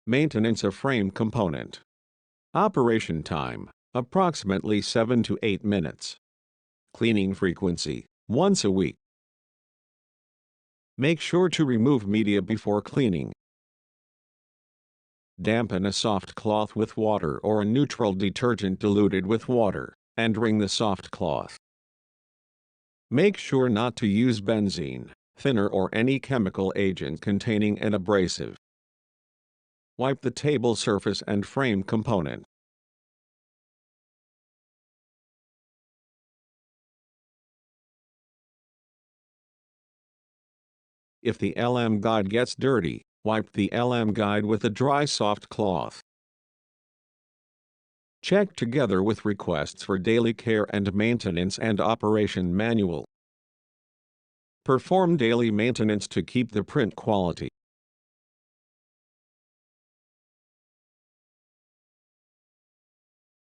Maintenance of frame component. Operation time, approximately 7 to 8 minutes. Cleaning frequency, once a week. Make sure to remove media before cleaning. Dampen a soft cloth with water or a neutral detergent diluted with water, and wring the soft cloth. Make sure not to use benzene, thinner or any chemical agent containing an abrasive. Wipe the table surface and frame component. If the LM guide gets dirty, wipe the LM guide with a dry soft cloth. Check together with requests for daily care and maintenance and operation manual. Perform daily maintenance to keep the print quality.